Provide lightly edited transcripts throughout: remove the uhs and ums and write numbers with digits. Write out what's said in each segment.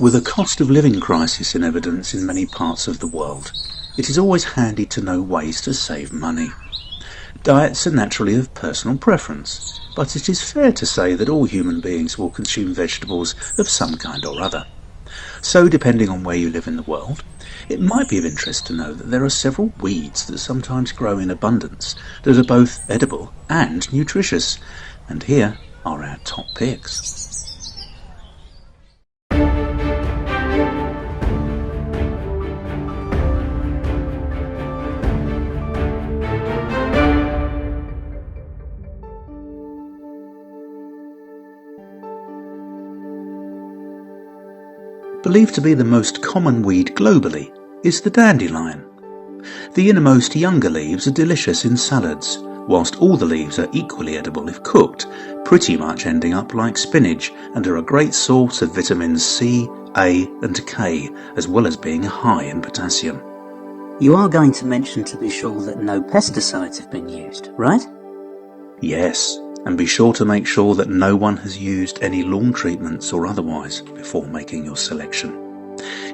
With a cost of living crisis in evidence in many parts of the world, it is always handy to know ways to save money. Diets are naturally of personal preference, but it is fair to say that all human beings will consume vegetables of some kind or other. So, depending on where you live in the world, it might be of interest to know that there are several weeds that sometimes grow in abundance that are both edible and nutritious, and here are our top picks. Believed to be the most common weed globally is the dandelion. The innermost younger leaves are delicious in salads, whilst all the leaves are equally edible if cooked, pretty much ending up like spinach, and are a great source of vitamins C, A and K, as well as being high in potassium. You are going to mention to be sure that no pesticides have been used, right? Yes, and be sure to make sure that no one has used any lawn treatments or otherwise before making your selection.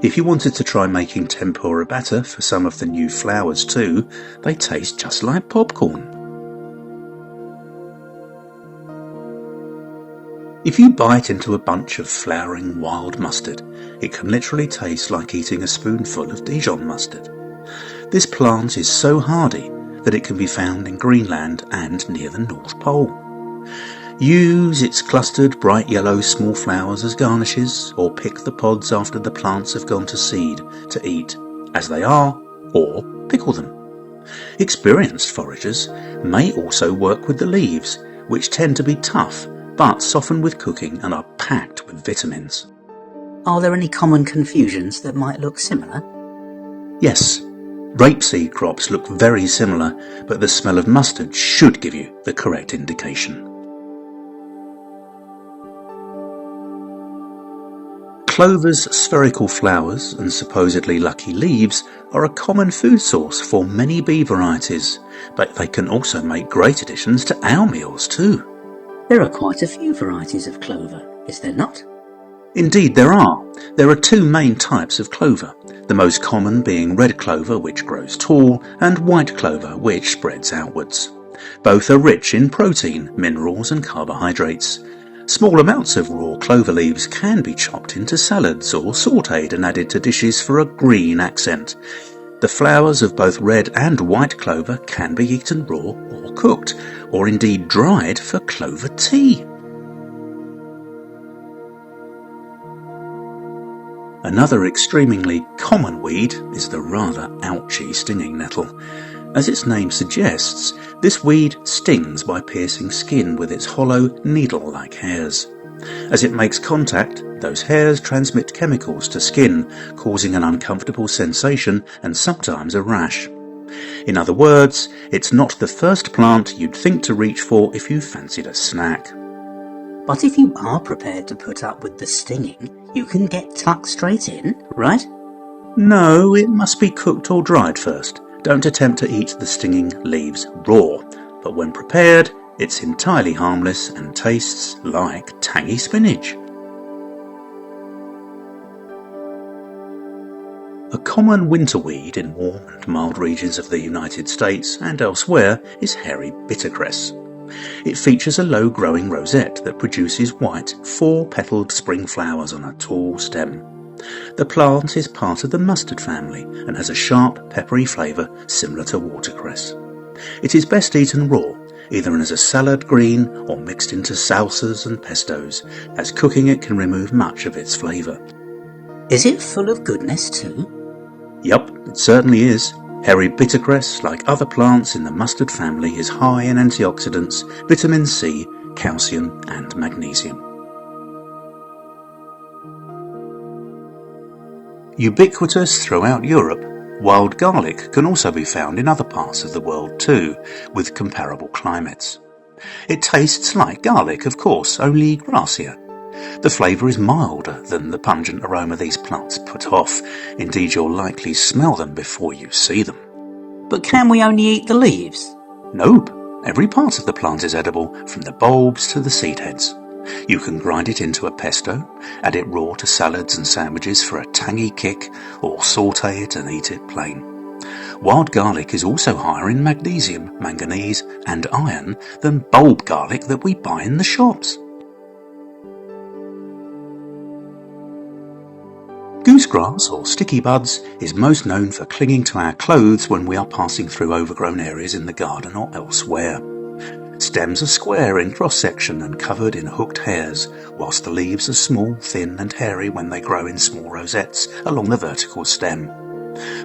If you wanted to try making tempura batter for some of the new flowers too, they taste just like popcorn. If you bite into a bunch of flowering wild mustard, it can literally taste like eating a spoonful of Dijon mustard. This plant is so hardy that it can be found in Greenland and near the North Pole. Use its clustered bright yellow small flowers as garnishes, or pick the pods after the plants have gone to seed to eat as they are, or pickle them. Experienced foragers may also work with the leaves, which tend to be tough but soften with cooking and are packed with vitamins. Are there any common confusions that might look similar? Yes. Rapeseed crops look very similar, but the smell of mustard should give you the correct indication. Clover's spherical flowers and supposedly lucky leaves are a common food source for many bee varieties, but they can also make great additions to our meals too. There are quite a few varieties of clover, is there not? Indeed there are. There are two main types of clover, the most common being red clover, which grows tall, and white clover, which spreads outwards. Both are rich in protein, minerals and carbohydrates. Small amounts of raw clover leaves can be chopped into salads or sautéed and added to dishes for a green accent. The flowers of both red and white clover can be eaten raw or cooked, or indeed dried for clover tea. Another extremely common weed is the rather ouchy stinging nettle. As its name suggests, this weed stings by piercing skin with its hollow, needle-like hairs. As it makes contact, those hairs transmit chemicals to skin, causing an uncomfortable sensation and sometimes a rash. In other words, it's not the first plant you'd think to reach for if you fancied a snack. But if you are prepared to put up with the stinging, you can get tucked straight in, right? No, it must be cooked or dried first. Don't attempt to eat the stinging leaves raw, but when prepared, it's entirely harmless and tastes like tangy spinach. A common winter weed in warm and mild regions of the United States and elsewhere is hairy bittercress. It features a low-growing rosette that produces white, four-petalled spring flowers on a tall stem. The plant is part of the mustard family and has a sharp, peppery flavour similar to watercress. It is best eaten raw, either as a salad green or mixed into salsas and pestos, as cooking it can remove much of its flavour. Is it full of goodness too? Yup, it certainly is. Hairy bittercress, like other plants in the mustard family, is high in antioxidants, vitamin C, calcium and magnesium. Ubiquitous throughout Europe, wild garlic can also be found in other parts of the world too, with comparable climates. It tastes like garlic, of course, only grassier. The flavour is milder than the pungent aroma these plants put off. Indeed, you'll likely smell them before you see them. But can we only eat the leaves? Nope. Every part of the plant is edible, from the bulbs to the seed heads. You can grind it into a pesto, add it raw to salads and sandwiches for a tangy kick, or saute it and eat it plain. Wild garlic is also higher in magnesium, manganese and iron than bulb garlic that we buy in the shops. Goosegrass, or sticky buds, is most known for clinging to our clothes when we are passing through overgrown areas in the garden or elsewhere. Stems are square in cross-section and covered in hooked hairs, whilst the leaves are small, thin and hairy when they grow in small rosettes along the vertical stem.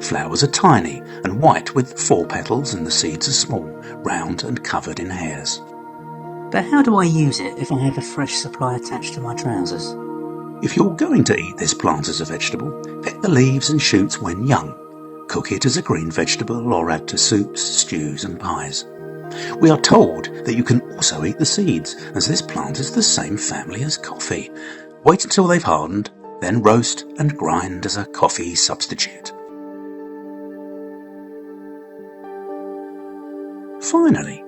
Flowers are tiny and white with 4 petals, and the seeds are small, round and covered in hairs. But how do I use it if I have a fresh supply attached to my trousers? If you're going to eat this plant as a vegetable, pick the leaves and shoots when young. Cook it as a green vegetable or add to soups, stews and pies. We are told that you can also eat the seeds, as this plant is the same family as coffee. Wait until they've hardened, then roast and grind as a coffee substitute. Finally,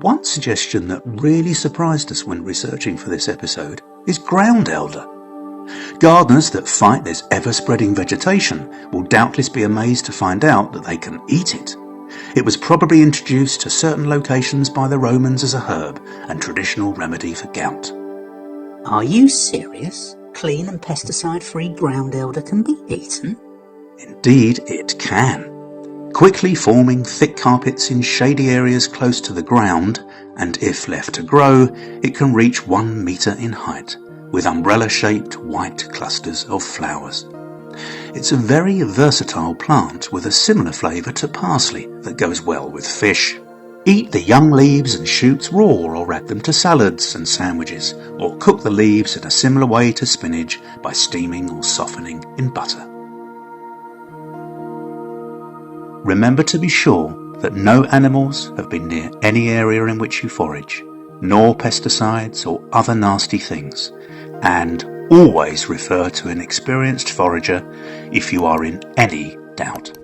one suggestion that really surprised us when researching for this episode is ground elder. Gardeners that fight this ever-spreading vegetation will doubtless be amazed to find out that they can eat it. It was probably introduced to certain locations by the Romans as a herb and traditional remedy for gout. Are you serious? Clean and pesticide-free ground elder can be eaten? Indeed, it can. Quickly forming thick carpets in shady areas close to the ground, and if left to grow, it can reach 1 metre in height, with umbrella-shaped white clusters of flowers. It's a very versatile plant with a similar flavour to parsley that goes well with fish. Eat the young leaves and shoots raw, or add them to salads and sandwiches, or cook the leaves in a similar way to spinach by steaming or softening in butter. Remember to be sure that no animals have been near any area in which you forage, nor pesticides or other nasty things, and always refer to an experienced forager if you are in any doubt.